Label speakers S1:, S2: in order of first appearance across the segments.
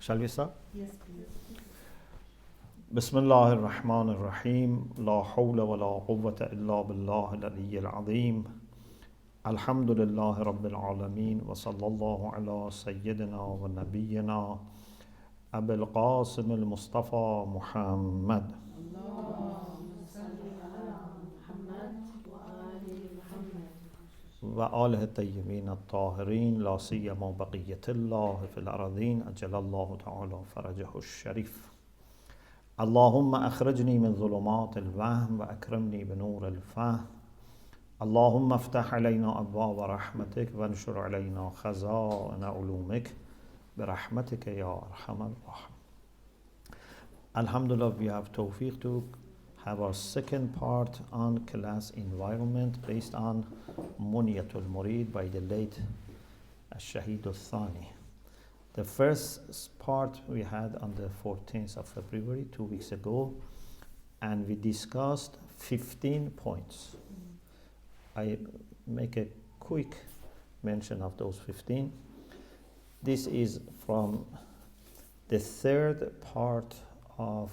S1: Shall we start?
S2: Yes, please.
S1: بسم الله الرحمن الرحيم لا حول ولا قوة إلا بالله العلي العظيم الحمد لله رب العالمين وصلى الله على سيدنا ونبينا أبي القاسم المصطفى محمد وآله الطيبين الطاهرين لا سيما بقية الله في الأرضين أجل الله تعالى فرجه الشريف اللهم أخرجني من ظلمات الوهم وأكرمني بنور الفهم اللهم افتح علينا أبواب رحمتك وانشر علينا خزائن علومك برحمتك يا أرحم الراحمين. Alhamdulillah, we have tawfiq to have our second part on class environment based on Munyat al-Murid by the late al-Shahid al-Thani. The first part we had on the 14th of February, 2 weeks ago, and we discussed 15 points. I make a quick mention of those 15. This is from the third part of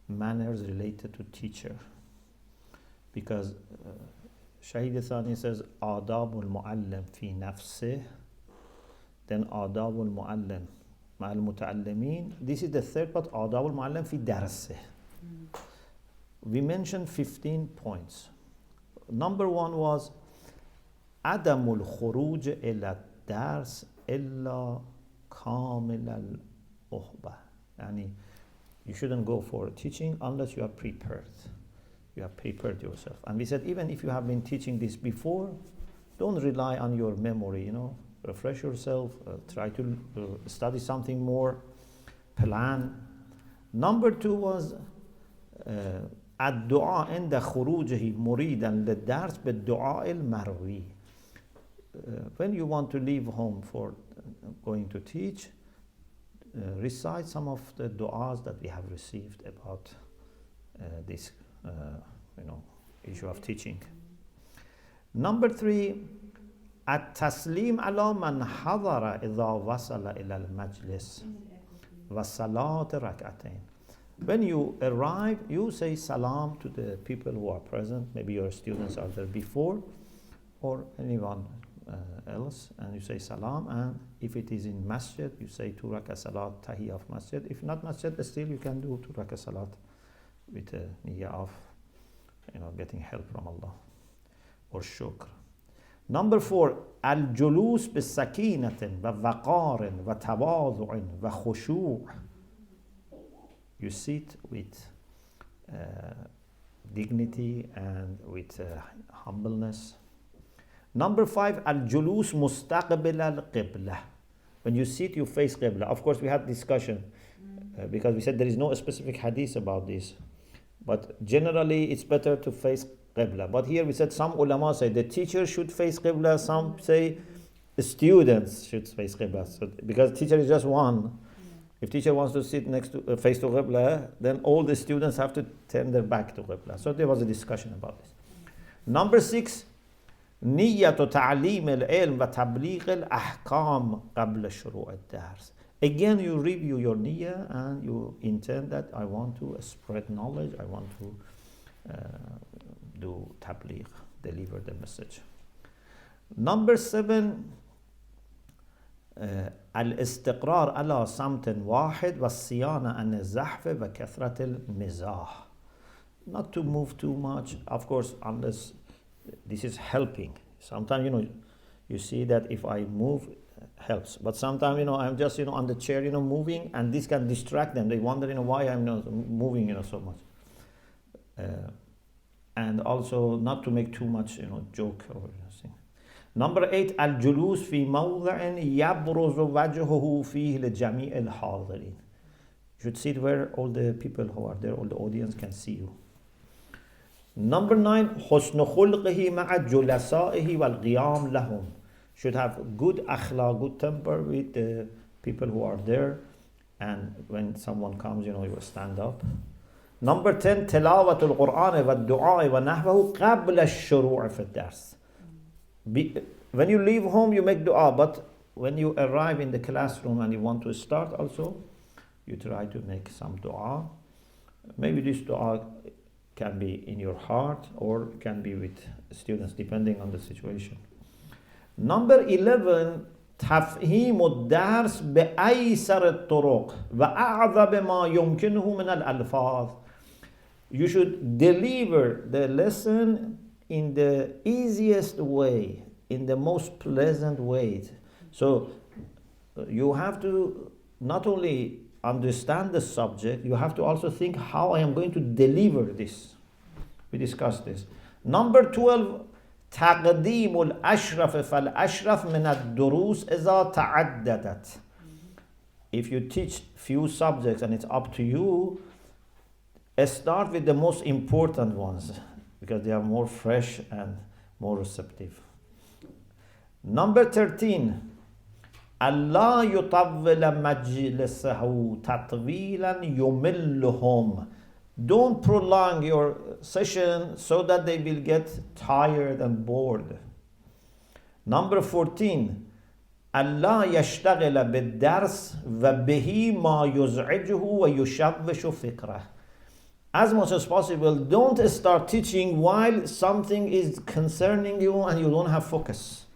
S1: manners related to teacher, because Shahid al-Thani says آداب المعلم في نفسه, then آداب المعلم مع المتعلمين. This is the third part, آداب المعلم في درسه. We mentioned 15 points. Number one was عدم الخروج إلى الدرس إلا كامل الأهبة. يعني you shouldn't go for teaching unless you are prepared. You have prepared yourself. And we said even if you have been teaching this before, don't rely on your memory, refresh yourself, try to study something more, plan. Number two was الدعاء عند خروجه مريدا للدرس بالدعاء المروي. When you want to leave home for going to teach, recite some of the du'as that we have received about this issue of teaching. Number three, التسليم على من حضر إذا وصل إلى المجلس وصلاة ركعتين. When you arrive, you say salam to the people who are present. Maybe your students are there before or anyone else, and you say salam, and if it is in masjid, you say 2 rakah salat tahiyya of masjid. If not masjid, still you can do 2 rakah salat with a niyyah of getting help from Allah or shukr. Number 4, الجلوس بسكينة ووقار وتواضع وخشوع. You sit with dignity and with humbleness. Number 5, الجلوس مستقبل القبلة. When you sit, you face qibla. Of course, we had discussion because we said there is no specific hadith about this. But generally, it's better to face qibla. But here we said some ulama say the teacher should face qibla. Some say the students should face qibla. So, because teacher is just one. If teacher wants to sit next to face to qibla, then all the students have to turn their back to qibla. So there was a discussion about this. Number 6, نية تعليم العلم وتبليغ الأحكام قبل شروع الدرس. Again, you review your niyyah and you intend that I want to spread knowledge, I want to do tabligh, deliver the message. Number 7, الاستقرار على صمت واحد والصيانة عن الزحف وكثرة المزاح. Not to move too much, of course, unless this is helping. Sometimes, you see that if I move, helps. But sometimes, I'm just, on the chair, moving, and this can distract them. They wonder, why I'm not moving, so much. And also not to make too much, joke or anything. Number 8, الجلوس في موضع يبرز وجهه فيه لجميع الحاضرين. You should sit where all the people who are there, all the audience can see you. Number 9, حسن خلقه مع جلسائه والقيام لهم. Should have good akhlaq, good temper with the people who are there, and when someone comes, you will stand up. Number 10, تلاوة القرآن والدعاء ونحوه قبل الشروع في الدرس. When you leave home, you make dua, but when you arrive in the classroom and you want to start also, you try to make some dua. Maybe this dua can be in your heart or can be with students, depending on the situation. Number 11, تفهيم الدرس بأيسر الطرق وأعذب ما يمكنه من الألفاظ. You should deliver the lesson in the easiest way, in the most pleasant way. So you have to not only understand the subject, you have to also think how I am going to deliver this. We discussed this. Number 12, تقديم الأشرف فالأشرف من الدروس إذا تعددت. If you teach few subjects and it's up to you, start with the most important ones because they are more fresh and more receptive. Number 13, ألا يطول مجلسه تطويلا يملهم. Don't prolong your session so that they will get tired and bored. Number 14, ألا يشتغل بالدرس وبه ما يزعجه ويشوش فكره. As much as possible, don't start teaching while something is concerning you and you don't have focus.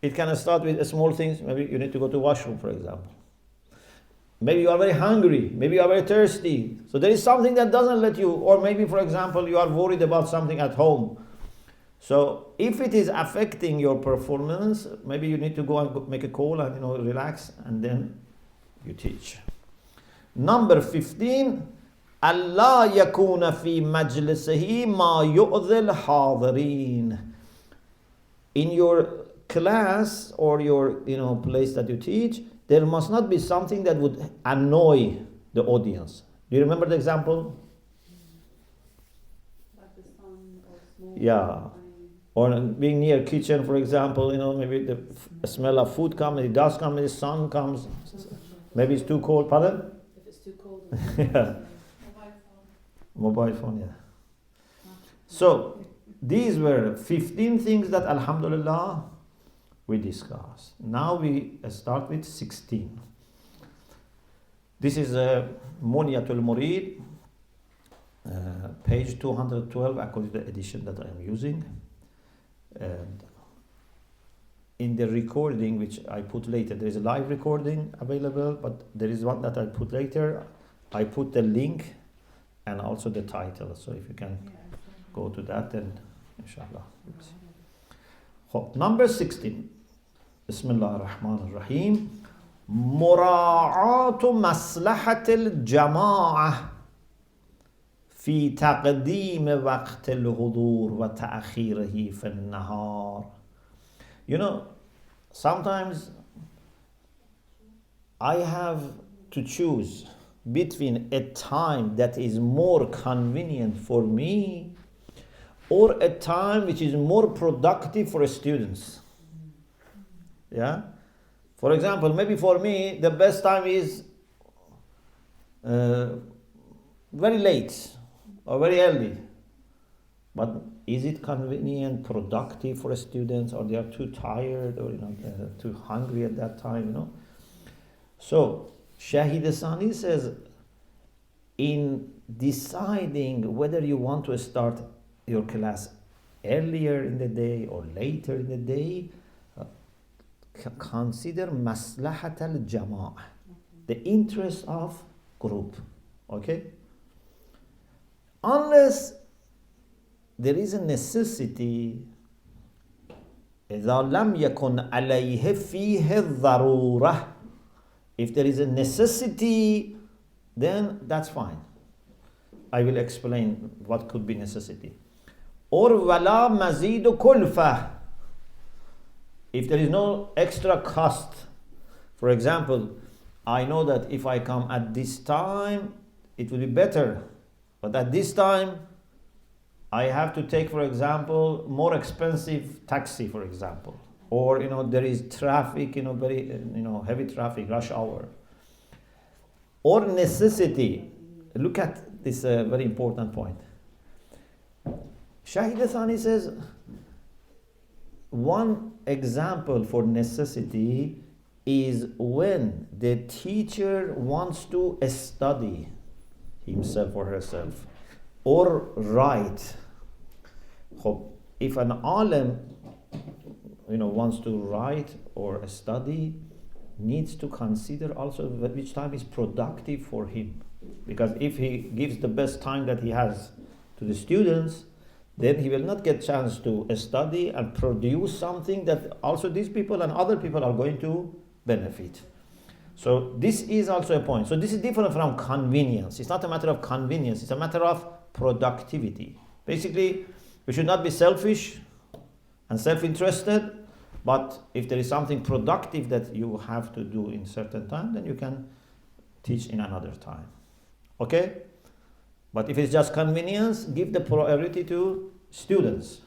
S1: It can start with small things. Maybe you need to go to washroom, for example. Maybe you are very hungry. Maybe you are very thirsty. So there is something that doesn't let you, or maybe, for example, you are worried about something at home. So if it is affecting your performance, maybe you need to go and make a call and relax, and then you teach. Number 15, ألا يكون في مجلسه ما يؤذي الحاضرين. In your class or your place that you teach, there must not be something that would annoy the audience. Do you remember the example?
S2: Like the sun or smoke.
S1: Yeah. Or being near a kitchen, for example, maybe the smell of food comes, it does come, the sun comes. Maybe it's too cold. Pardon?
S2: If it's too cold.
S1: Yeah. Mobile phone, yeah. So these were 15 things that, alhamdulillah, we discussed. Now we start with 16. This is Munyat al-Murid, page 212, according to the edition that I am using. And in the recording, which I put later, there is a live recording available, but there is one that I put later. I put the link and also the title, so if you can go to that, then inshallah. Number 16. Bismillah ar-Rahman ar-Rahim. مراعاة مصلحة الجماعة في تقديم وقت الحضور وتأخيره في النهار. Sometimes I have to choose between a time that is more convenient for me or a time which is more productive for students. Yeah? For example, maybe for me, the best time is very late or very early. But is it convenient, productive for students, or they are too tired, or they're too hungry at that time, So, Shahid Sani says, in deciding whether you want to start your class earlier in the day or later in the day, consider maslahat al-Jama'a, the interest of group. Okay? Unless there is a necessity, إذا لم يكن عليه فيه الضرورة. If there is a necessity, then that's fine. I will explain what could be necessity. Or ولا مزيد كلفة. If there is no extra cost. For example, I know that if I come at this time, it will be better. But at this time, I have to take, for example, more expensive taxi, for example. Or, there is traffic, very, heavy traffic, rush hour. Or necessity. Look at this very important point. Shahid Thani says, one example for necessity is when the teacher wants to study himself or herself or write. If an alim wants to write or study, needs to consider also which time is productive for him. Because if he gives the best time that he has to the students, then he will not get chance to study and produce something that also these people and other people are going to benefit. So this is also a point. So this is different from convenience. It's not a matter of convenience, it's a matter of productivity. Basically, we should not be selfish and self-interested, but if there is something productive that you have to do in certain time, then you can teach in another time. Okay? But if it's just convenience, give the priority to students.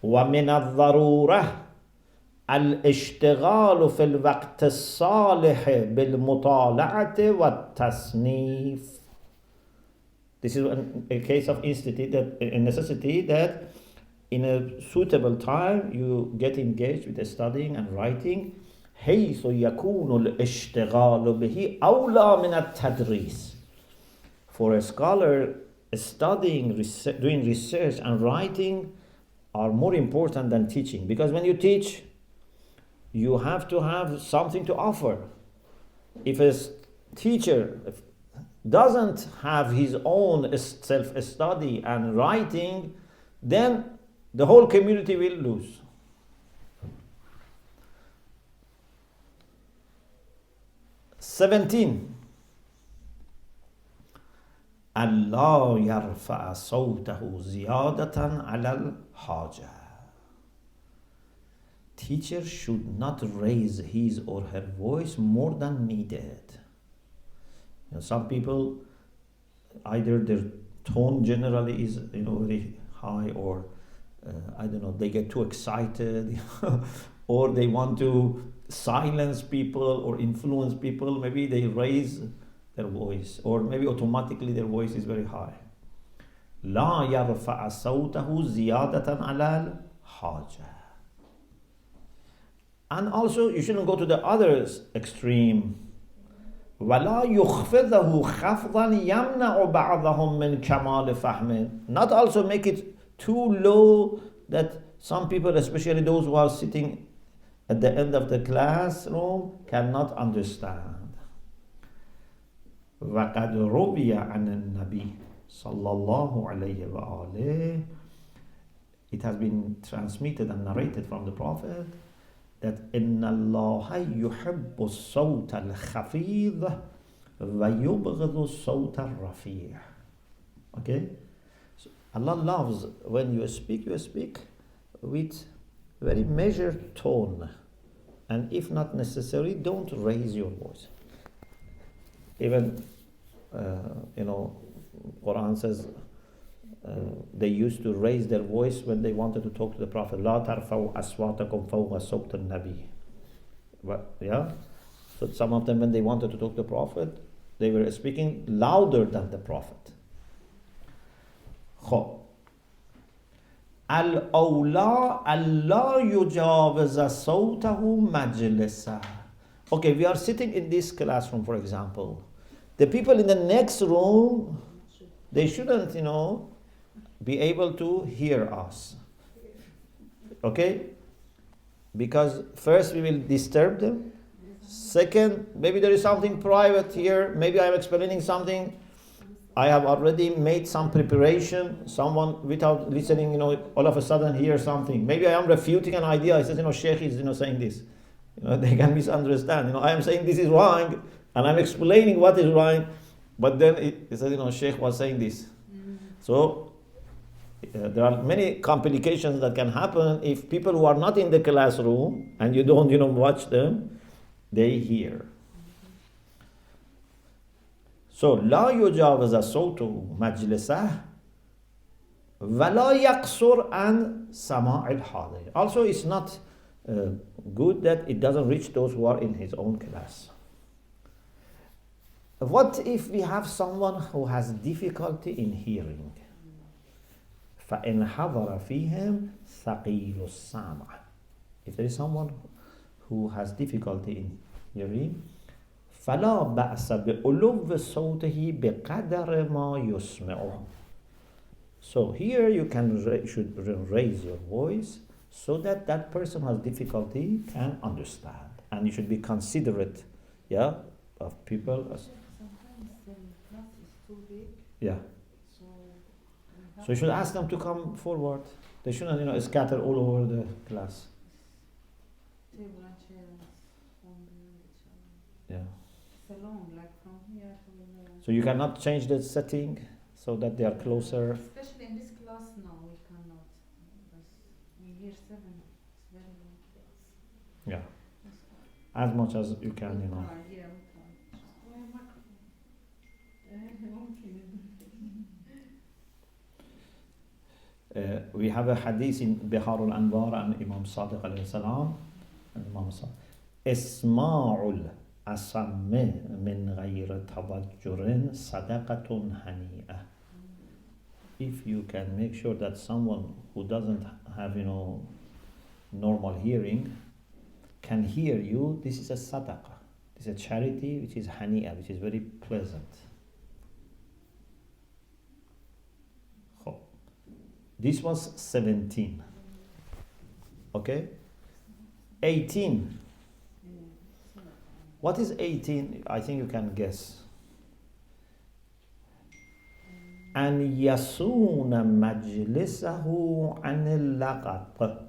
S1: وَمِنَ الضَّرُورَةِ الاشتغال في الوقت الصالح بالمطالعة والتصنيف. This is a case of a necessity that in a suitable time you get engaged with the studying and writing. حيث يكون الاشتغال به أولى من التدريس. For a scholar, studying, doing research and writing are more important than teaching. Because when you teach, you have to have something to offer. If a teacher doesn't have his own self-study and writing, then the whole community will lose. ألا يرفع صوته زيادة على الحاجة. Teacher should not raise his or her voice more than needed. Some people, either their tone generally is very high, or they get too excited, or they want to silence people or influence people. Maybe they raise their voice, or maybe automatically their voice is very high. لا يرفع صوته زيادة على الحاجة. And also, you shouldn't go to the other extreme. ولا يخفضه خفضا يمنع بعضهم من كمال فهمه. Not also make it too low that some people, especially those who are sitting at the end of the classroom, cannot understand. وقد روي عن النبي صلى الله عليه وآله. It has been transmitted and narrated from the Prophet that إن الله يحب الصوت الخفيض ويبغض الصوت الرفيع. Okay? So Allah loves when you speak with very measured tone, and if not necessary, don't raise your voice. Even Quran says they used to raise their voice when they wanted to talk to the Prophet. لا ترفعوا أصواتكم فوق صوت النبي. But so some of them, when they wanted to talk to the Prophet, they were speaking louder than the Prophet. الأولى ألا يجاوز صوته مجلسه. Okay, we are sitting in this classroom, for example. The people in the next room, they shouldn't, be able to hear us. Okay? Because first we will disturb them. Second, maybe there is something private here. Maybe I'm explaining something. I have already made some preparation. Someone, without listening, all of a sudden hears something. Maybe I am refuting an idea. I says, Sheikh is, saying this. They can misunderstand. I am saying this is wrong, and I'm explaining what is wrong. But then it says, Sheikh was saying this. So there are many complications that can happen if people who are not in the classroom and you don't, watch them, they hear. So لا يجاوز صوته مجلسه ولا يقصر عن سماع الحاضر. Also, it's not good that it doesn't reach those who are in his own class. What if we have someone who has difficulty in hearing? فإن حضر فيهم ثقيل السمع. If there is someone who has difficulty in hearing, فلا بأس بعلو صوته بقدر ما يسمعه. So here you should raise your voice so that that person who has difficulty can understand, and you should be considerate, yeah, of people.
S2: Sometimes the class is too big,
S1: Yeah.
S2: so
S1: So you should ask them to come forward. They shouldn't, scatter all over the class.
S2: table and chairs on each other.
S1: Yeah.
S2: It's alone, like from here to the.
S1: So you cannot change the setting so that they are closer.
S2: Especially in this class now, we cannot. Because we hear 7. It's very low.
S1: Yeah. As much as you can,
S2: We try, yeah, we try.
S1: We have a hadith in Bihar al-Anwar and Imam Sadiq alayhi salam. Imam Sadiq. Isma'ul asamme min ghayr tawajjurin sadaqatun hani'ah. If you can make sure that someone who doesn't have, normal hearing can hear you, this is a sadaqah. This is a charity which is hani'ah, which is very pleasant. This was 17. Okay? 18. What is 18? I think you can guess. أن يصون مجلسه عن اللغط.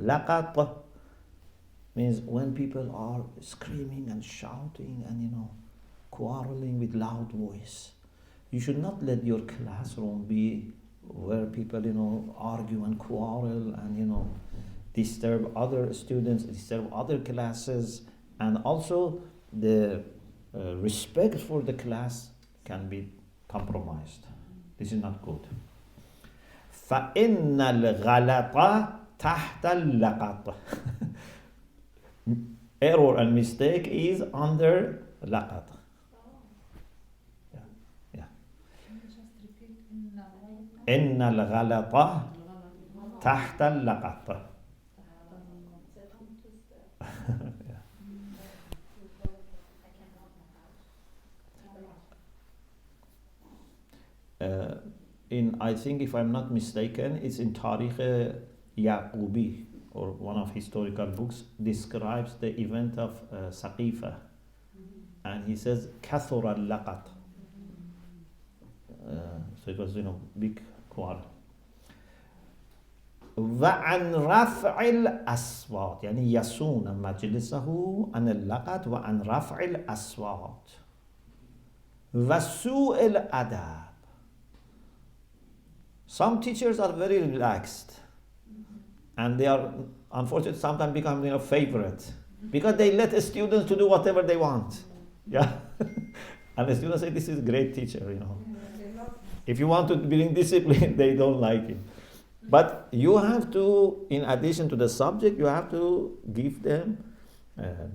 S1: لغط means when people are screaming and shouting and quarreling with loud voice. You should not let your classroom be where people argue and quarrel and disturb other students, disturb other classes, and also the respect for the class can be compromised. This is not good. فإن الغلط تحت اللغط. Error and mistake is under لغط. إن الغلط تحت اللغط. I think if I'm not mistaken, it's in Tariq Yaqubi, or one of historical books, describes the event of Saqifa, and he says كثر اللغط. So it was big quarrel. وعن رفع الأصوات يعني يصون مجلسه عن اللغط وعن رفع الأصوات وسوء الأدب. Some teachers are very relaxed, and they are unfortunately sometimes become favorite because they let students to do whatever they want. Yeah, and the students say this is a great teacher. If you want to bring discipline, they don't like it. But you have to, in addition to the subject, you have to give them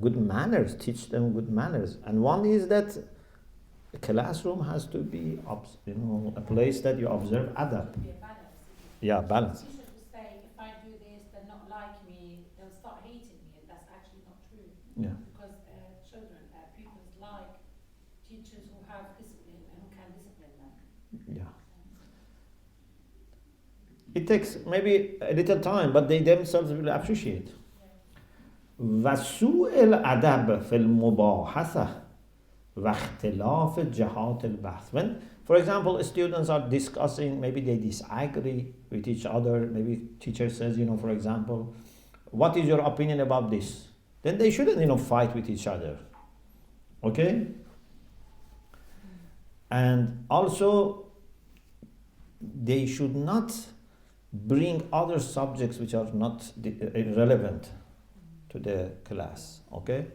S1: good manners, teach them good manners. And one is that the classroom has to be, a place that you observe adab. Yeah, balance.
S3: Teachers will say, if I do this, they'll not like me, they'll start hating me, and that's actually not true.
S1: Yeah.
S3: Because pupils like teachers who have discipline and who can discipline them.
S1: Yeah. It takes maybe a little time, but they themselves will appreciate. وسوء الأدب في المباحثة واختلاف جهات البحث. When, for example, students are discussing, maybe they disagree with each other, maybe teacher says, for example, what is your opinion about this? Then they shouldn't, fight with each other. Okay? And also, they should not bring other subjects which are not relevant to the class. Okay?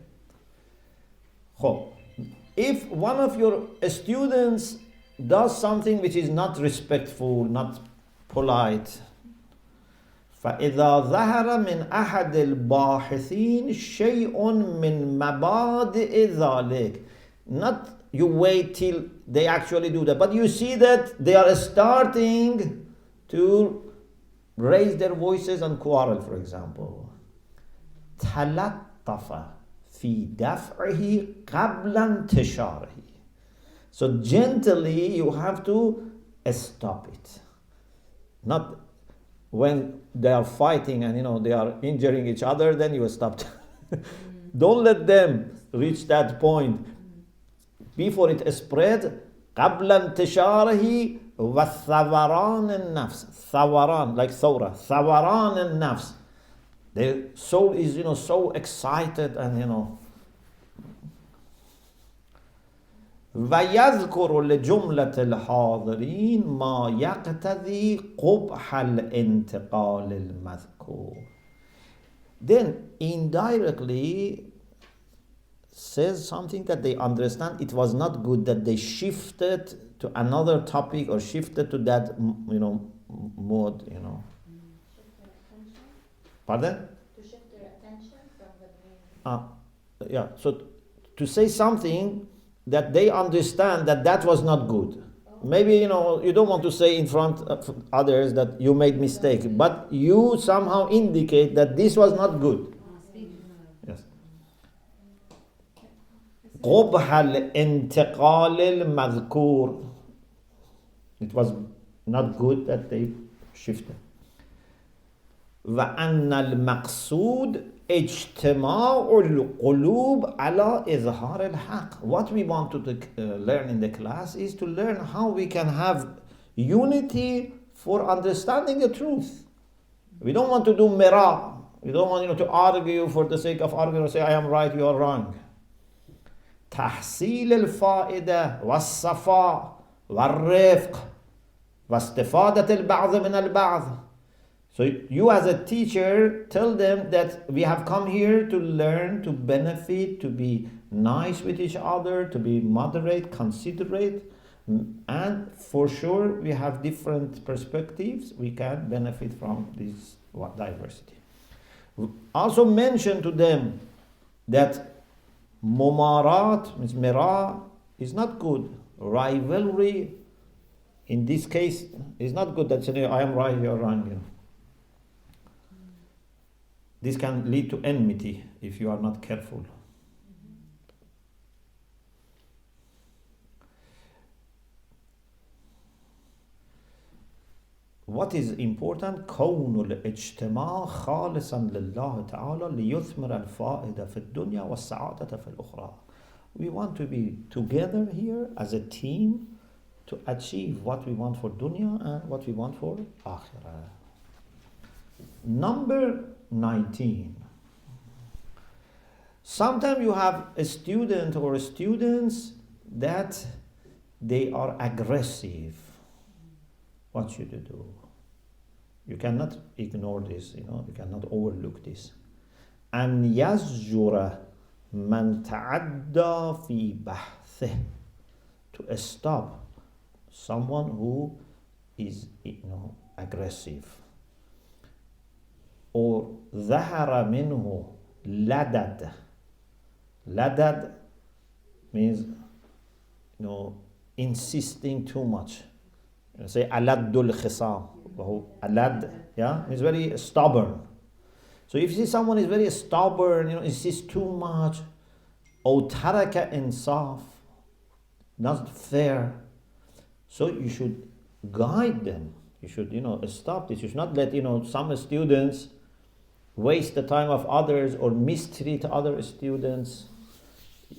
S1: If one of your students does something which is not respectful, not polite, فإذا ظهر من أحد الباحثين شيء من مبادئ ذلك. Not you wait till they actually do that, but you see that they are starting to raise their voices and quarrel, for example. تلطف في دفعه قبل انتشاره. So gently you have to stop it. Not when they are fighting and they are injuring each other, then you stop. Don't let them reach that point. Before it spread, قبل انتشاره وثوران النفس. ثوران, like ثورة. ثوران النفس. The soul is, so excited and, ويذكر لجملة الحاضرين ما يقتضي قبح الانتقال المذكور. Then indirectly says something that they understand it was not good that they shifted to another topic or shifted to that mode.
S4: Shift their attention.
S1: Pardon?
S4: To shift their attention from the main.
S1: Yeah. So to say something that they understand that was not good. Maybe you don't want to say in front of others that you made mistake, but you somehow indicate that this was not good. Yes. قبح الانتقال المذكور. It was not good that they shifted. وأن المقصود اجتماع القلوب على إظهار الحق. What we want to learn in the class is to learn how we can have unity for understanding the truth. We don't want to do miraء. We don't want to argue for the sake of arguing or say I am right, you are wrong. تحصيل الفائدة والصفاء والرفق واستفادة البعض من البعض. So you as a teacher tell them that we have come here to learn, to benefit, to be nice with each other, to be moderate, considerate, and for sure we have different perspectives. We can benefit from this diversity. Also mention to them that mumarat, means miraء, is not good. Rivalry, in this case, is not good. That I am right, you are wrong. This can lead to enmity if you are not careful. What is important? كون الاجتماع خالصا لله تعالى ليثمر الفائدة في الدنيا والسعادة في الأخرى. We want to be together here as a team to achieve what we want for dunya and what we want for akhirah. Number 19. Sometimes you have a student or students that they are aggressive. What should you do? You cannot ignore this, you cannot overlook this. أن يزجر من تعدى في بحثه. To stop someone who is aggressive. Or ظهر منه لدد. Ladad means insisting too much. Say aladul khisam. Alad, means very stubborn. So if you see someone is very stubborn, insists too much, or taraka insaf, not fair. So you should guide them. You should, stop this. You should not let, some students waste the time of others or mistreat other students.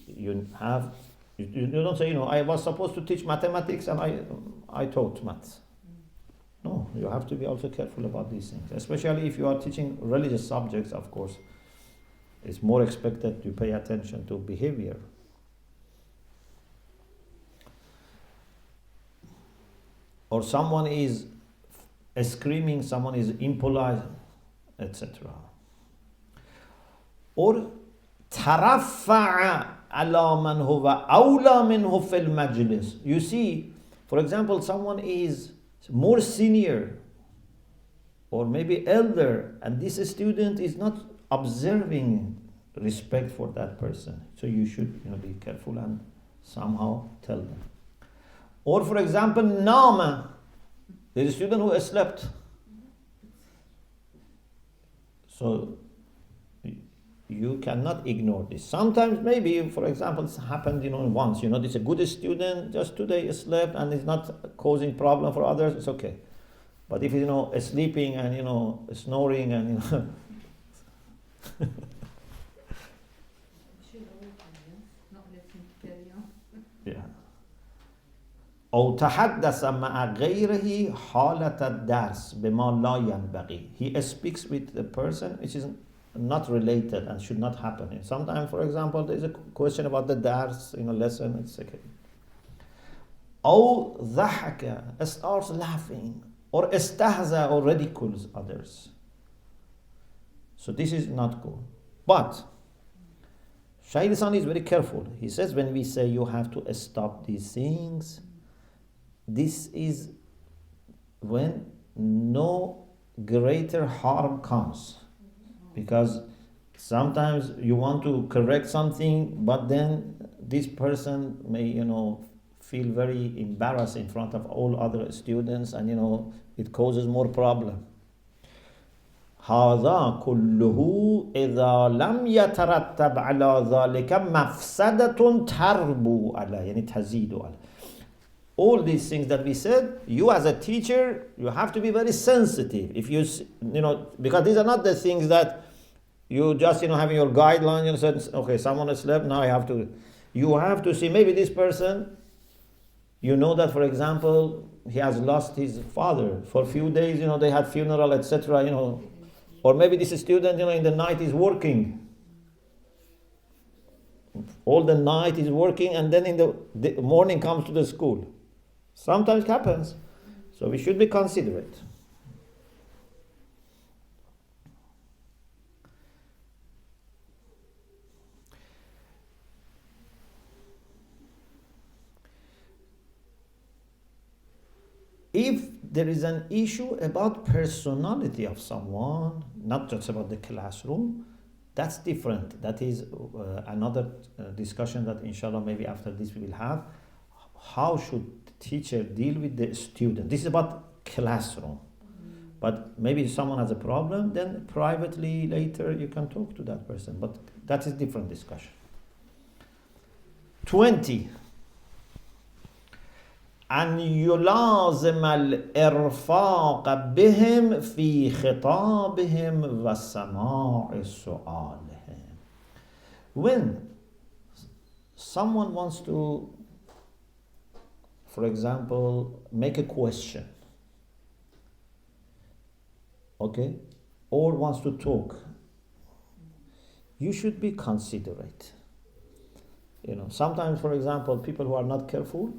S1: You don't say, I was supposed to teach mathematics and I taught maths. No, you have to be also careful about these things. Especially if you are teaching religious subjects, of course. It's more expected to pay attention to behavior. Or someone is screaming, someone is impolite, etc. Or ترفع على من هو أولى منه في المجلس. You see, for example, someone is more senior or maybe elder, and this student is not observing respect for that person. So you should be careful and somehow tell them. Or for example, Nama, there is a student who slept. So you cannot ignore this. Sometimes maybe, for example, it's happened, once, this is a good student, just today slept and is not causing problem for others, it's okay. But if sleeping and snoring and
S2: not let him carry on.
S1: yeah. أو تحدث مع غيره حالة الدرس بما لا ينبغي. He speaks with a person which is not related and should not happen. And sometimes, for example, there is a question about the dars, lesson, it's okay. أو ضحك, starts laughing, or استهزأ, or ridicules others. So this is not good. But Shaykh is very careful. He says when we say you have to stop these things, this is when no greater harm comes. Because sometimes you want to correct something, but then this person may, feel very embarrassed in front of all other students, and it causes more problem. هذا كله إذا لم يترتب على ذلك مفسدة تربو على يعني تزيد على. All these things that we said, you as a teacher, you have to be very sensitive. If because these are not the things that you just, having your guideline, said, okay, someone has slept, now you have to see, maybe this person, that, for example, he has lost his father. For a few days, they had funeral, etc., Or maybe this student, in the night is working. All the night is working, and then in the morning comes to the school. Sometimes it happens. So we should be considerate. If there is an issue about personality of someone, not just about the classroom, that's different. That is another discussion that inshallah maybe after this we will have. How should the teacher deal with the student? This is about classroom. But maybe if someone has a problem, then privately later you can talk to that person. But that is different discussion. 20. أن يلازم الإرفاق بهم في خطابهم وسماع سؤالهم. When someone wants to, for example, make a question, okay, or wants to talk, you should be considerate. Sometimes, for example, people who are not careful,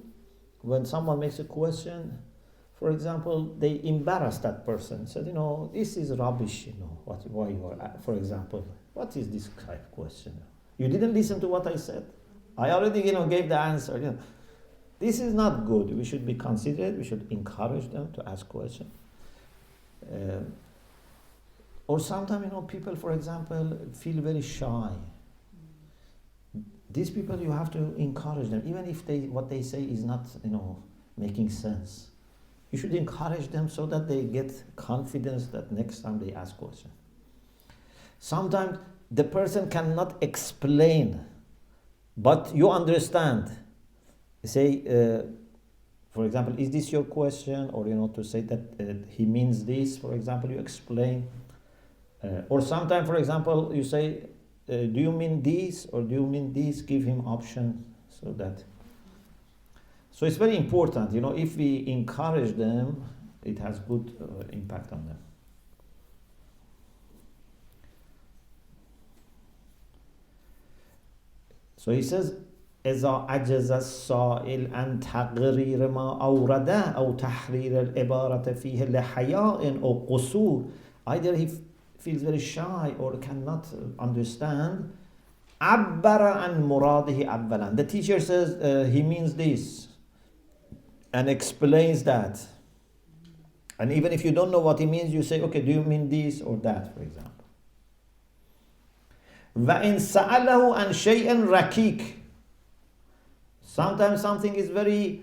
S1: when someone makes a question, for example, they embarrass that person. Said, this is rubbish, why you are, for example, what is this kind of question? You didn't listen to what I said. I already, gave the answer. This is not good. We should be considerate. We should encourage them to ask questions. Or sometimes, people, for example, feel very shy. These people, you have to encourage them, even if what they say is not, making sense. You should encourage them so that they get confidence that next time they ask questions. Sometimes the person cannot explain, but you understand. Say, for example, is this your question? Or, to say that he means this, for example, you explain. Or sometimes, for example, you say, do you mean this or do you mean this? Give him option so it's very important, if we encourage them, it has good impact on them. So he says, إذا عجز السائل عن تقرير ما أورده أو تحرير العبارة فيه لحياء أو قصور, either he feels very shy or cannot understand, عبر عن مراده أقبل. The teacher says he means this and explains that. And even if you don't know what he means, you say, okay, do you mean this or that, for example. وإن سأله عن شيء ركيك. Sometimes something is very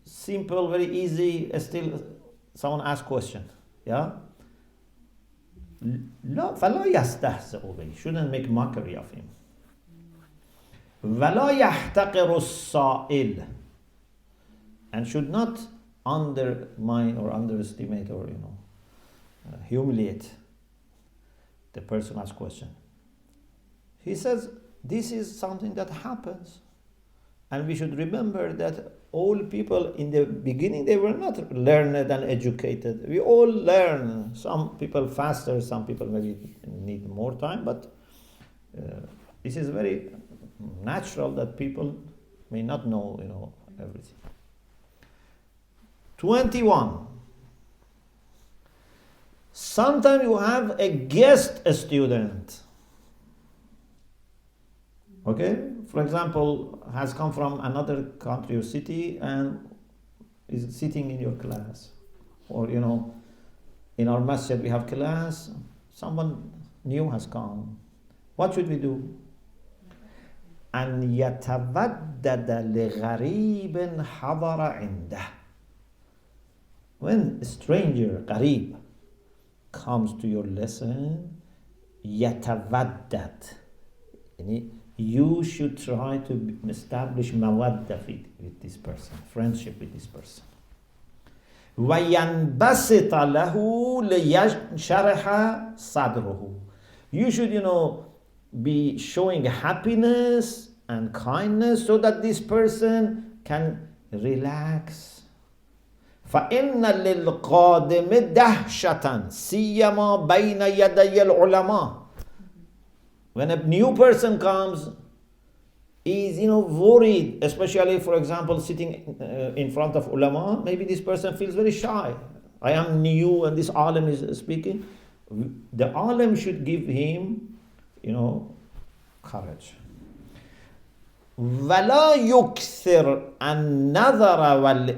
S1: simple, very easy, still someone asks question. Yeah? لا فلا يستهزئ به, shouldn't make mockery of him. ولا يحتقر السائل, and should not undermine or underestimate or humiliate the person asks question. He says this is something that happens, and we should remember that all people in the beginning, they were not learned and educated. We all learn, some people faster, some people maybe need more time, but this is very natural that people may not know everything. 21. Sometimes you have a guest student. Okay? For example, has come from another country or city and is sitting in your class. Or, in our masjid we have class, someone new has come. What should we do? أن يتودد لغريب حضر عنده. When a stranger, غريب, comes to your lesson, يتودد. You should try to establish mawadda with this person, friendship with this person. وَيَنْبَسِطَ لَهُ لِيَشْرَحَ صَدْرُهُ. You should, be showing happiness and kindness so that this person can relax. فَإِنَّ لِلْقَادِمِ دَهْشَةً سِيَّمَا بَيْنَ يَدَيَ الْعُلَمَاءِ. When a new person comes, is worried, especially for example sitting in front of ulama, maybe this person feels very shy. I am new and this alim is speaking. The alim should give him, courage. وَلَا يُكْثِرْ النَّظَرَ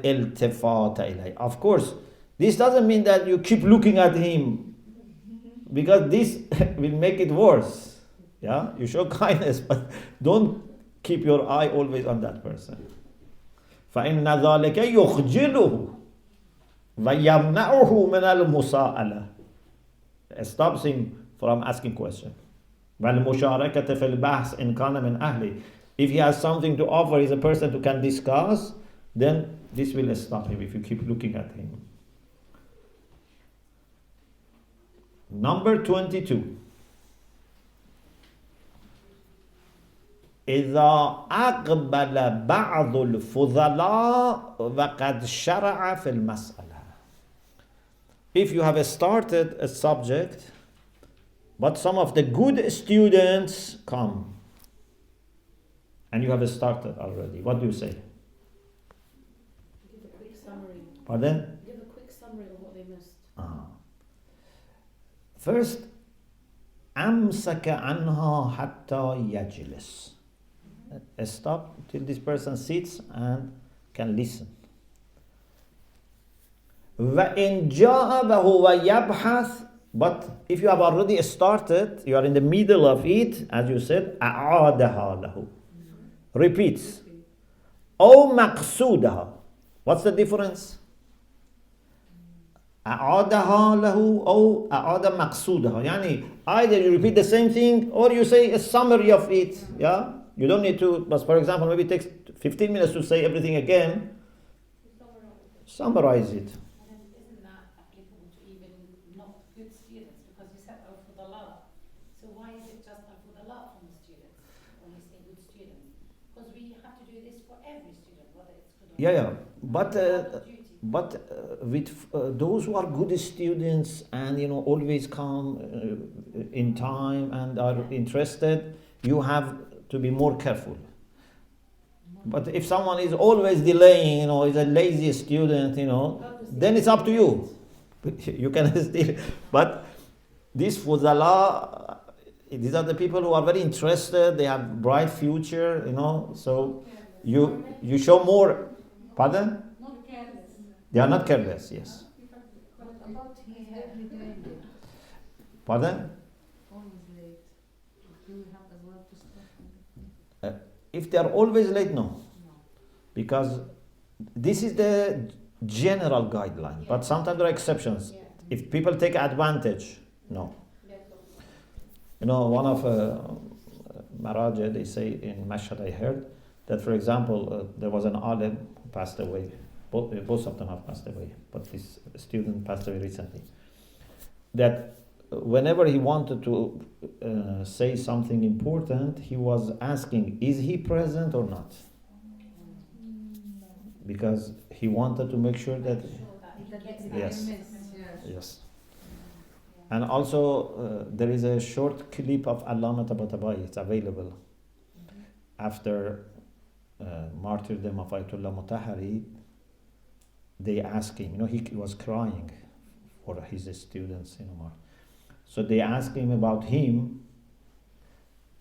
S1: وَالْإِلْتِفَاتَ إِلَيْهِ. Of course, this doesn't mean that you keep looking at him, because this will make it worse. Yeah, you show kindness, but don't keep your eye always on that person. فَإِنَّ ذَلِكَ يُخْجِلُهُ وَيَمْنَعُهُ مِنَ الْمُسَاءَلَةِ. It stops him from asking questions. وَالْمُشَارَكَةِ فِي الْبَحْثِ إِنْ كَانَ مِنْ أَهْلِ. If he has something to offer, he's a person who can discuss, then this will stop him if you keep looking at him. Number 22. إذا أقبل بعض الفضلاء وقد شرع في المسألة. If you have started a subject, but some of the good students come, and you have started already, what do you say?
S3: Give a quick summary.
S1: Pardon?
S3: Give a quick summary of what they missed.
S1: First, أمسك عنها حتى يجلس. Stop till this person sits and can listen. وَإِنْ جَاءَ وَهُوَ يَبْحَث. But if you have already started, you are in the middle of it, as you said, أَعَادَهَا لَهُ. Repeats. أو مقصودها. What's the difference? أعادها له أو أعاد مقصودها. يعني either you repeat the same thing or you say a summary of it. Yeah, you don't need to. But for example, maybe it takes 15 minutes to say everything again. Summarize it.
S3: Isn't that applicable to even not good students? Because you said al-Fudala. So why is it just al-Fudala from the students when you say good students? Because we have to do this for every student, whether it's good or
S1: Yeah.
S3: not.
S1: But with those who are good students and always come in time and are interested, you have to be more careful. But if someone is always delaying, is a lazy student, then it's up to you. You can still. But this fuzala, these are the people who are very interested. They have bright future, So you show more. Pardon?
S2: Not careless.
S1: They are not careless. Yes.
S2: But about he every day late.
S1: Pardon?
S2: Always late. Do we have as well to stop?
S1: If they are always late, no.
S2: No.
S1: Because this is the general guideline. But sometimes there are exceptions.
S3: Yeah.
S1: If people take advantage, no. You know, one of Maraja, they say in Mashhad, I heard that, for example, there was an alim who passed away. Both of them have passed away, but this student passed away recently. That whenever he wanted to say something important, he was asking, is he present or not? Because he wanted to make sure that... Yes. Yes. And also, there is a short clip of Allama Tabatabai. It's available. After martyrdom of Ayatollah Mutahari, they asked him, you know, he was crying for his students, you know. So they asked him about him,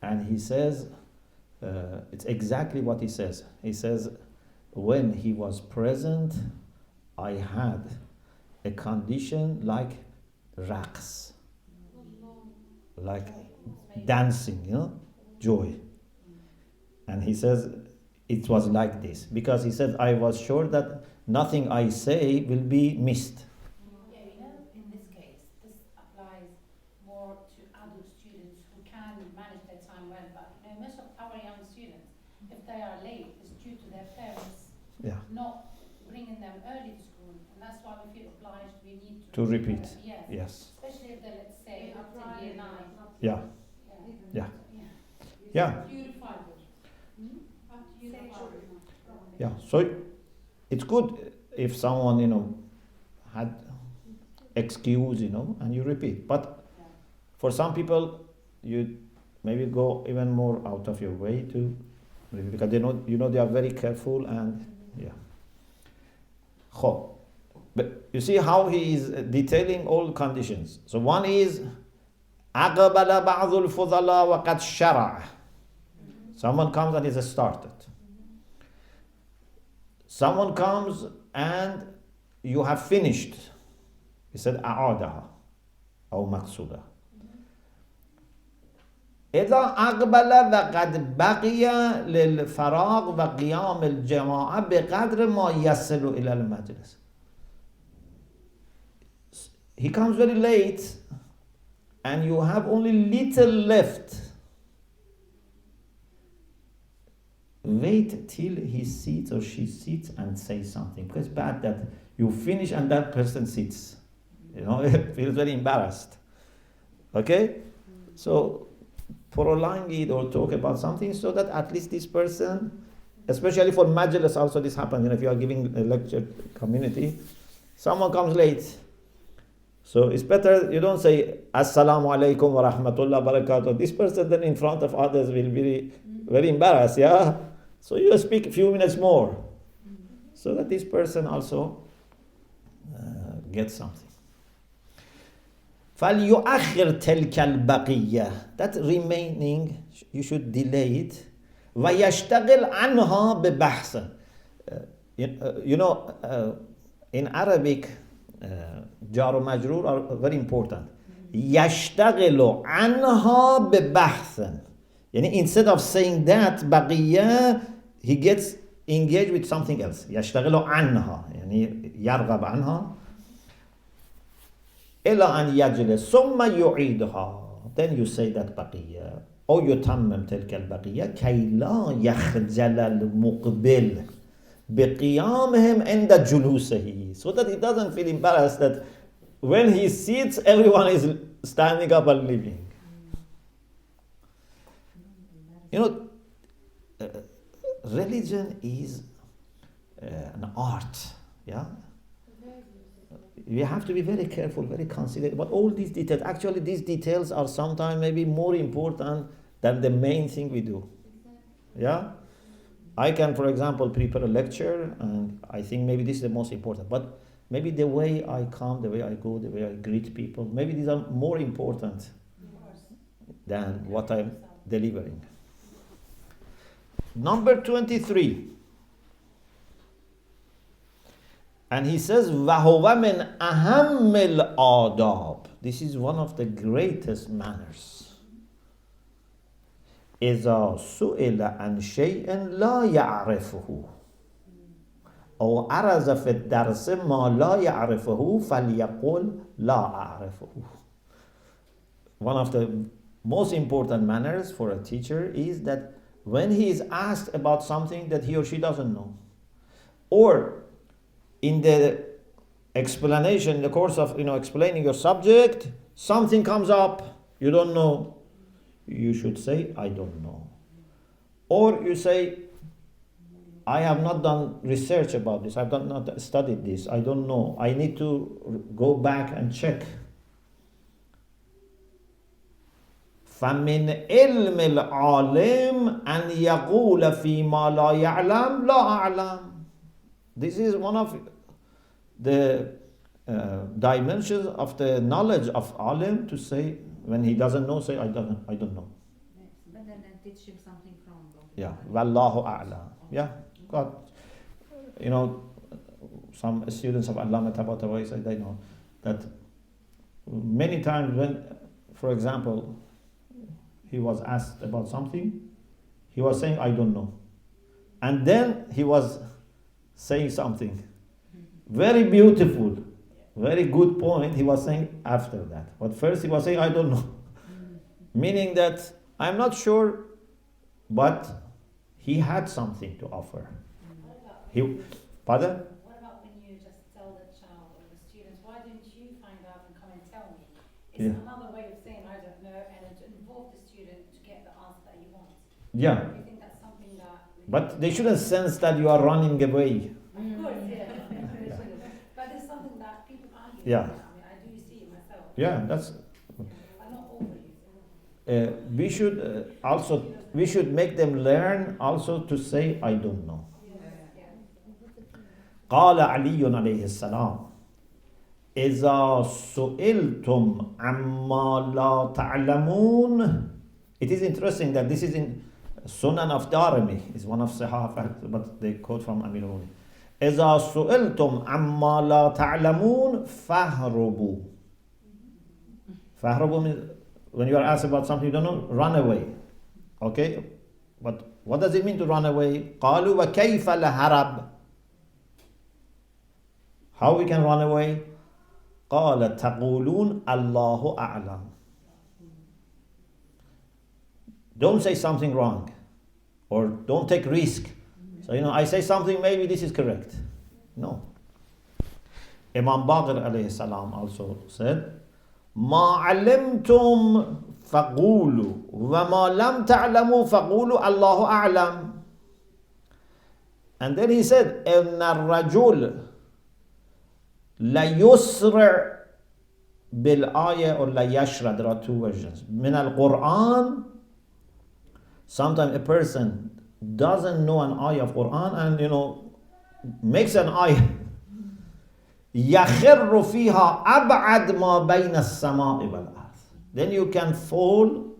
S1: and he says, it's exactly what he says. He says, when he was present, I had a condition like raqs, like dancing, you know, joy. And he says, it was like this, because he said, I was sure that nothing I say will be missed.
S3: Yeah, you know, in this case, this applies more to adult students who can manage their time well, but you know, most of our young students, if they are late, it's due to their parents not bringing them early to school, and that's why we feel obliged, we need
S1: to repeat.
S3: Yes. Especially if they're, let's say, up to year 9.
S1: Yeah. Yeah. So it's good if someone, you know, had excuse, you know, and you repeat. But for some people, you maybe go even more out of your way to, because they know, you know, they are very careful and But you see how he is detailing all conditions. So one is أقبل بعض الفضلاء وقد شرع. Someone comes and is started. Someone comes and you have finished. He said أعادها أو مقصودة. إذا أقبل وقد بقي للفراغ وقيام الجماعة بقدر ما يصل إلى المجلس. He comes very late and you have only little left. Wait till he sits or she sits and says something. Because it's bad that you finish and that person sits. You know, it feels very embarrassed. Okay? So prolong it or talk about something so that at least this person, especially for Majlis also this happens, you know, if you are giving a lecture community, someone comes late. So it's better you don't say Assalamu alaikum wa rahmatullah barakatuh. This person then in front of others will be very embarrassed, yeah? So you speak a few minutes more so that this person also gets something. فَلْيُؤَخِّرْ تِلْكَ الْبَقِيَّةِ. That remaining, you should delay it. وَيَشْتَغِلْ عَنْهَا بِبَحْثٍ. You know, in Arabic, jar و majroor are very important. يَشْتَغِلُ عَنْهَا بِبَحْثٍ. Instead of saying that, بَقِيَّة, he gets engaged with something else. يَشْتَغِلُ عَنْهَا. يَرْغَبْ عَنْهَا. إلى أن يجلس ثم يعيدها. Then you say that بقية أو يتمم تلك البقية كي لا يخجل المقبل بقيامهم عند جلوسه. So that he doesn't feel embarrassed that when he sits, everyone is standing up and leaving. You know, religion is an art, yeah? You have to be very careful, very considerate about all these details. Actually, these details are sometimes maybe more important than the main thing we do. Yeah? I can, for example, prepare a lecture, and I think maybe this is the most important. But maybe the way I come, the way I go, the way I greet people, maybe these are more important than what I'm delivering. Number 23. And he says, وَهُوَ مِنْ أَهَمِّ الْآدَابِ. This is one of the greatest manners. إِذَا سُئِلَ عَنْ شَيْءٍ لَا يَعْرِفُهُ أو عرض في الدرس ما لا يعرفه فليقل لا أعرفه. One of the most important manners for a teacher is that when he is asked about something that he or she doesn't know, or in the explanation, in the course of explaining your subject, something comes up, you don't know, you should say, I don't know. Or you say, I have not done research about this, I've not studied this, I don't know, I need to go back and check. فَمِنْ عِلْمِ الْعَالِمِ أَنْ يَقُولَ فِي مَا لَا يَعْلَمْ لَا أَعْلَمْ. This is one of the dimensions of the knowledge of alim, to say, when he doesn't know, say, I don't know.
S2: Yes, but then teach him something from God.
S1: Yeah, Wallahu a'lam. Yeah, God. Some students of Allama Tabatabai say they know that many times when, for example, he was asked about something, he was saying, I don't know. And then he was saying something very beautiful, very good point he was saying after that. But first he was saying, I don't know. Meaning that I'm not sure, but he had something to offer. Pardon?
S3: What about when you just tell the child or the students, why didn't you find out and come and tell me? It's another way of saying I don't know, and to involve the student to get the answer that he wants.
S1: Yeah.
S3: Do you think that's something that...
S1: But they shouldn't sense that you are running away.
S3: Of course, yeah. But there's something that people argue.
S1: Yeah.
S3: I mean, I do see it myself.
S1: Yeah, that's...
S3: I'm not over you.
S1: we should make them learn also to say, I don't know. قال علي عليه السلام إذا سئلتم عما لا تعلمون. It is interesting that this is in Sunan of Darimi, is one of Sahih, but they quote from Amir al-Mu'minin. إذا سئلتم عما لا تعلمون فاهربوا. فاهربوا means when you are asked about something you don't know, run away. Okay? But what does it mean to run away? قالوا وكيف الهرب? How we can run away? قال تقولون الله أعلم. Don't say something wrong, or don't take risk. So I say something, maybe this is correct. No. Imam Baqir alayhi salam also said, ما علمتم فقولوا وما لم تعلموا فقولوا الله أعلم. And then he said, إن الرجل لا يسرع بالآية or لا يشرع. There are two versions. من القرآن, sometimes a person doesn't know an ayah of Quran and makes an ayah. يخر فيها أبعد ما بين السماء والأرض. Then you can fall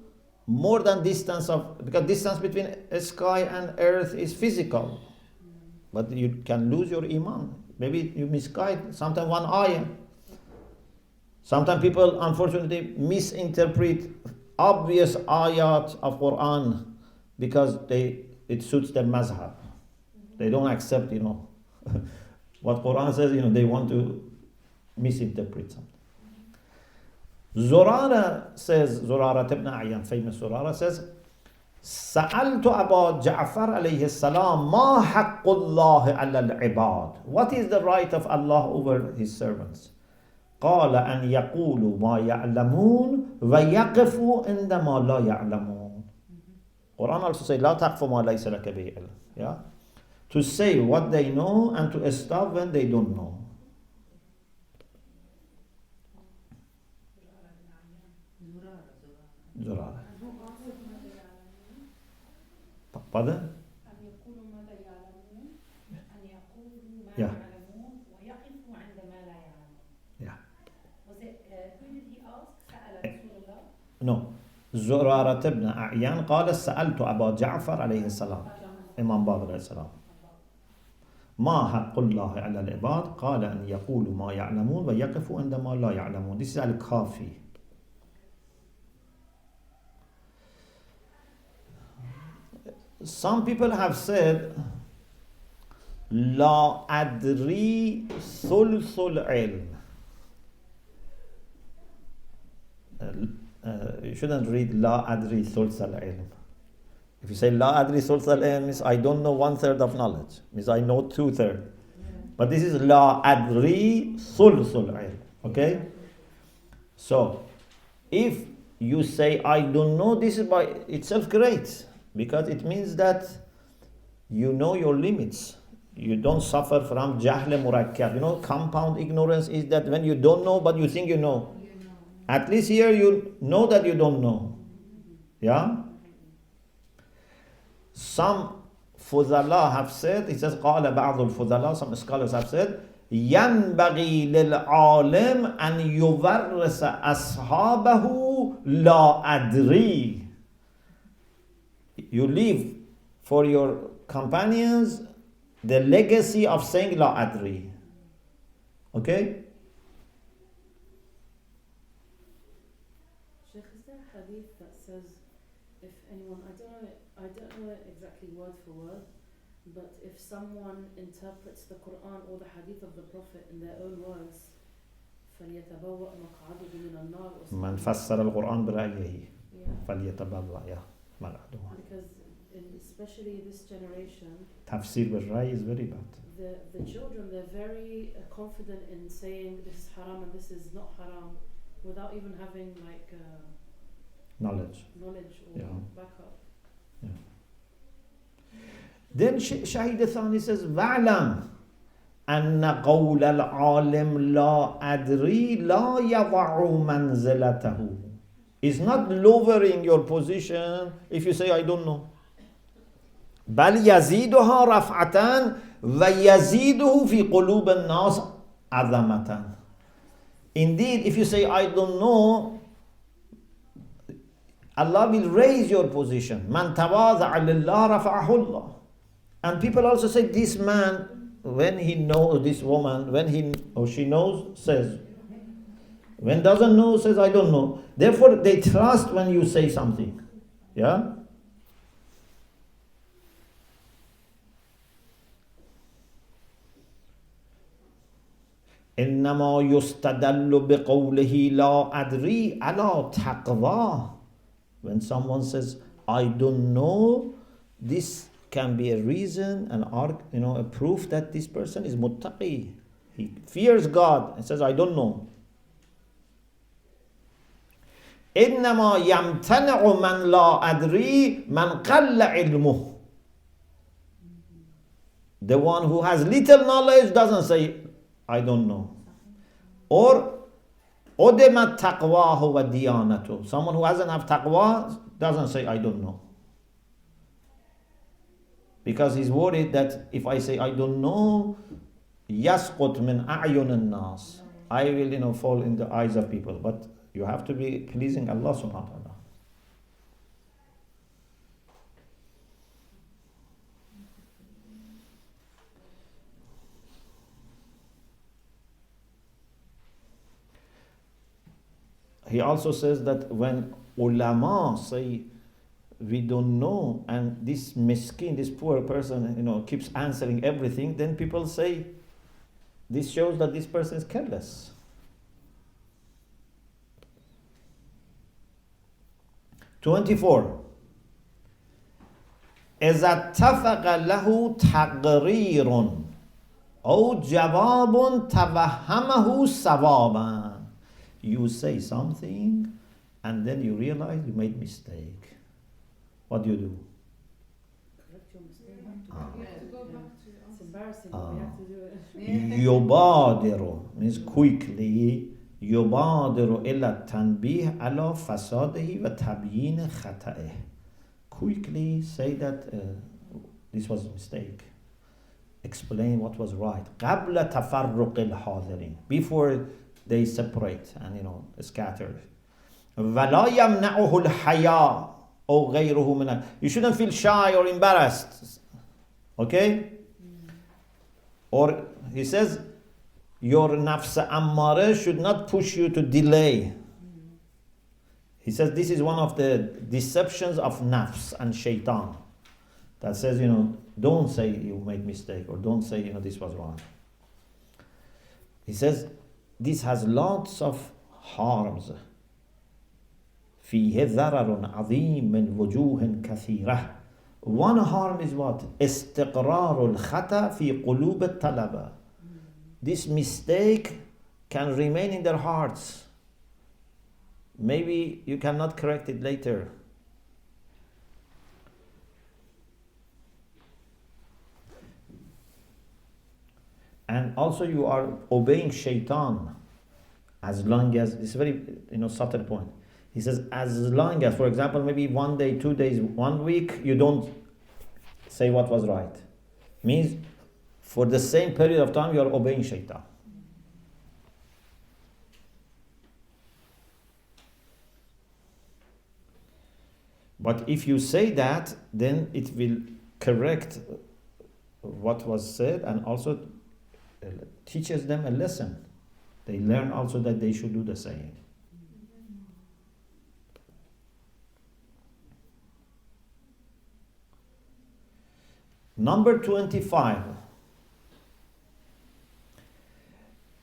S1: more than distance of, because distance between sky and earth is physical. But you can lose your iman. Maybe you misguide, sometimes one ayah. Sometimes people unfortunately misinterpret obvious ayat of Quran because it suits their mazhab. They don't accept, what Quran says, they want to misinterpret something. Zurara says, Zurara ibn A'yan, famous Zurara says, سألت أبا جعفر عليه السلام ما حق الله على العباد. What is the right of Allah over his servants? قال أن يقولوا ما يعلمون ويقفوا عندما لا يعلمون. Quran also says لا تقف ما ليس لك به علم. Yeah? To say what they know and to stop when they don't know. Zurara. Pardon? Yeah. Yeah.
S3: Was it, who did he ask?
S1: No. زرارة بن أعيان قال سألت أبا جعفر عليه السلام إمام باقر عليه السلام ما حق الله على العباد قال أن يقولوا ما يعلمون ويقفوا عندما لا يعلمون. This is al-Kafi. Some people have said لا أدري ثلث العلم. you shouldn't read لا أدري ثلث العلم. If you say لا أدري ثلث العلم, means I don't know 1/3 of knowledge, means I know 2/3. But this is لا أدري ثلث العلم. Okay? So, if you say I don't know, this is by itself great, because it means that you know your limits. You don't suffer from jahl murakkab. You know, compound ignorance is that when you don't know but you think you know. At least here you know that you don't know. Yeah? Some fudala have said, it says قال بعض الفضلاء, some scholars have said, ينبغي للعالم أن يورث أصحابه لا أدري. You leave for your companions the legacy of saying لا أدري. Okay?
S2: Sheikh, is there a hadith that says if anyone, I don't know exactly word for word, but if someone interprets the Quran or the hadith of the Prophet in their own words, فَلْيَتَبَوَّأْ مَقْعَدُهُ مِنَ النَّارِ or something.
S1: من فسر القرآن برأيه
S2: Yeah.
S1: فليتبوأ مقعده.
S2: Because especially this generation,
S1: تفسير بالرأي is very bad.
S2: the children, they're very confident in saying this is haram and this is not haram without even having like
S1: Knowledge.
S2: or
S1: Yeah.
S2: backup.
S1: Yeah. Then Shahid Thani says, وَعْلَمْ أَنَّ قَوْلَ الْعَالِمْ لَا أَدْرِي لَا يَضَعُ مَنْزِلَتَهُ. It's not lowering your position if you say, I don't know. بَلْ يَزِيدُهَا رَفْعَةً وَيَزِيدُهُ فِي قُلُوبِ النَّاسِ عَظَمَةً. Indeed, if you say, I don't know, Allah will raise your position. مَنْ تَوَاضَعَ لِلَّهِ رَفَعَهُ اللَّهُ. And people also say, this man, when he knows, this woman, when he or she knows, says. When doesn't know, says, I don't know. Therefore, they trust when you say something. Yeah? إنما يستدل بقوله لا أدري على تقوى. When someone says, I don't know, this can be a reason, a proof that this person is muttaqi. He fears God and says, I don't know. إنما يمتنع من لا أدري من قل علمه. The one who has little knowledge doesn't say, I don't know. Or أُدِمَتْ تَقْوَاهُ وَدِيَانَتُهُ. Someone who doesn't have taqwa doesn't say, I don't know. Because he's worried that if I say, I don't know, يَسْقُطْ مِنْ أَعْيُنِ النَّاسِ. I will, fall in the eyes of people. But you have to be pleasing Allah subhanahu wa ta'ala. He also says that when ulama say we don't know, and this miskin, this poor person, keeps answering everything, then people say this shows that this person is careless. "24. إذا اتفق له تقرير أو جواب توهمه صوابا." You say something and then you realize you made mistake. What do you do?
S2: Correct your mistake. You have to go back to it. It's embarrassing, but we have to do it.
S1: يبادر means quickly. يبادر إلى التنبيه على فساده وتبيين خطئه. Quickly say that this was a mistake. Explain what was right. قبل تفرق الحاضرين. Before they separate and scatter. ولا يمنعه الحياء أو غيره من. You shouldn't feel shy or embarrassed. Okay? Or he says, your nafs ammare should not push you to delay. He says this is one of the deceptions of nafs and shaitan. That says, don't say you made mistake, or don't say, this was wrong. He says, this has lots of harms. فيه ضرر عظيم من وجوه كثيرة. One harm is what? استقرار الخطأ في قلوب الطلبة. This mistake can remain in their hearts. Maybe you cannot correct it later. And also you are obeying shaitan as long as, it's a very subtle point. He says as long as, for example, maybe 1 day, 2 days, 1 week, you don't say what was right. Means for the same period of time you are obeying shaitan. But if you say that, then it will correct what was said and also teaches them a lesson. They learn also that they should do the same. Number 25.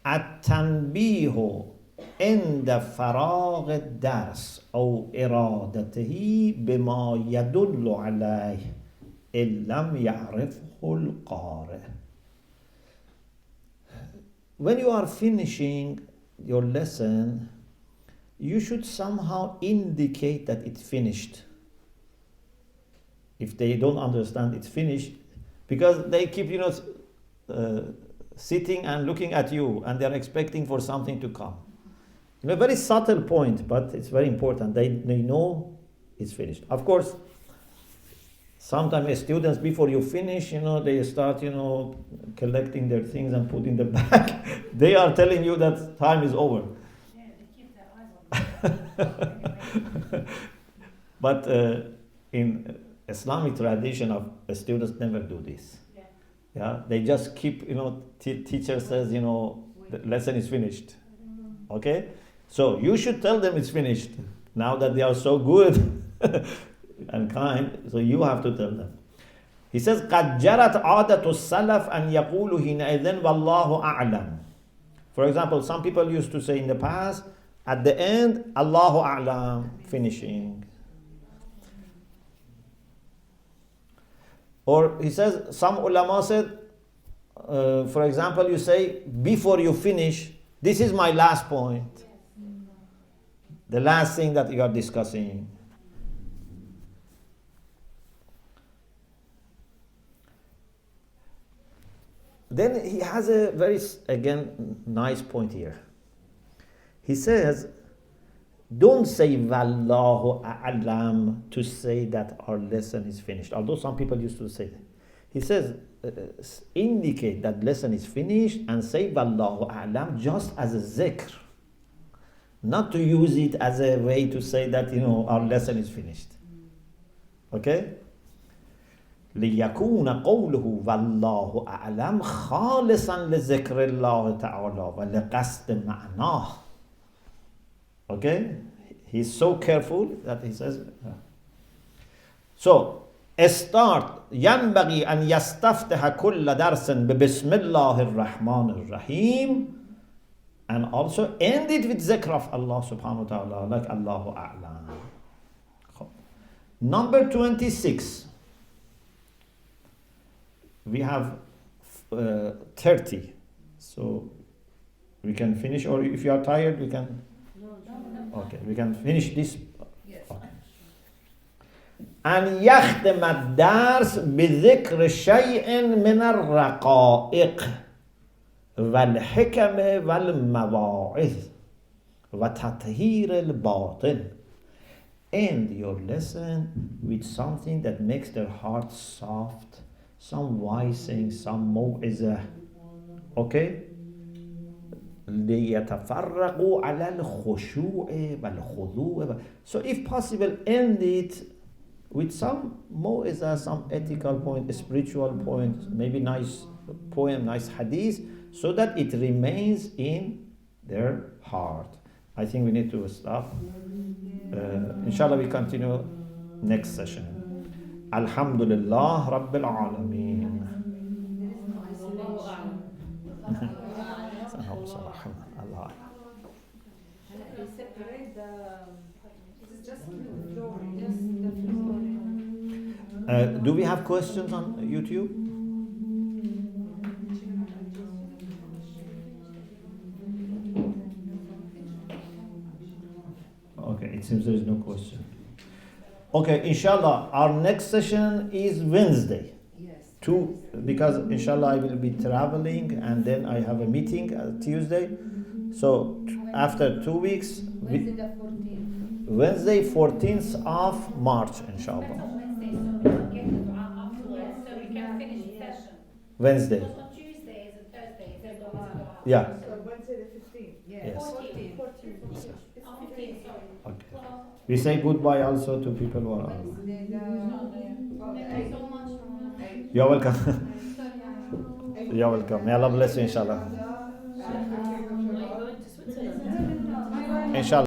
S1: التنبيه عند فراغ الدرس أو إرادته بما يدل عليه إن لم يعرفه القارئ. When you are finishing your lesson, you should somehow indicate that it's finished. If they don't understand it's finished, because they keep, sitting and looking at you, and they're expecting for something to come. A very subtle point, but it's very important. They know it's finished. Of course, sometimes students, before you finish, they start, collecting their things and putting them back. They are telling you that time is over.
S3: Yeah, they keep their eyes on them.
S1: But in Islamic tradition, of students never do this. Yeah, they just keep, teacher says, the lesson is finished. Okay? So you should tell them it's finished. Now that they are so good and kind, so you have to tell them. He says, قَدْ جَرَتْ عَادَةُ السَّلَفِ أَنْ يَقُولُ حِينَئِذٍ وَاللَّهُ أَعْلَمُ. For example, some people used to say in the past, at the end, Allahu A'lam, finishing. Or he says, some ulama said, for example, you say, before you finish, this is my last point. The last thing that you are discussing. Then he has a very, again, nice point here. He says, don't say Wallahu A'lam to say that our lesson is finished. Although some people used to say that. He says, indicate that lesson is finished and say Wallahu A'lam just as a zikr. Not to use it as a way to say that, our lesson is finished. Okay? لِيَكُونَ قَوْلُهُ وَاللَّهُ أَعْلَمْ خَالِصًا لِذِكْرِ اللَّهِ تَعَالَى وَلِقَصْدِ مَعْنَاهُ. Okay? He's so careful that he says. So, start. ينبغي أن يستفتح كل درس ببسم الله الرحمن الرحيم. And also end it with zikr of Allah subhanahu wa ta'ala, like Allahu A'lam. Number 26. We have 30. So we can finish, or if you are tired, we can. Okay, we can finish this. Okay. أن يختم الدرس بذكر شيء من الرقائق والحكم والمواعظ وتطهير الباطن. End your lesson with something that makes their heart soft, some wise saying, some موعظة. Okay? ليتفرقوا على الخشوع والخضوع. So if possible, end it with some موعظة, some ethical point, a spiritual point, maybe nice poem, nice hadith, so that it remains in their heart. I think we need to stop. Inshallah, we continue next session. Alhamdulillah Rabbil Alameen. Allah.
S5: They separate the. This is just
S1: Do we have questions on YouTube? Okay, it seems there is no question. Okay, inshallah, our next session is Wednesday.
S5: Yes.
S1: Because inshallah I will be traveling and then I have a meeting Tuesday. So after 2 weeks,
S5: Wednesday the 14th.
S1: Wednesday 14th of March, inshallah.
S3: Wednesday, so we can get the dua afterwards, so we can finish the session.
S1: Wednesday.
S3: Because on Tuesdays and Thursdays, there's always a dua.
S1: Yeah.
S6: So Wednesday the 15th.
S5: Yes.
S1: Yes.
S3: 14th.
S6: 14th.
S3: Oh, 15th, sorry.
S1: Okay.
S3: Well,
S1: We say goodbye also to people who are online.
S5: Wednesday
S3: no,
S5: the
S3: thank you so much.
S1: You're welcome. You're welcome. May Allah bless you, inshallah.
S2: Are you going to Switzerland?
S1: Inshallah.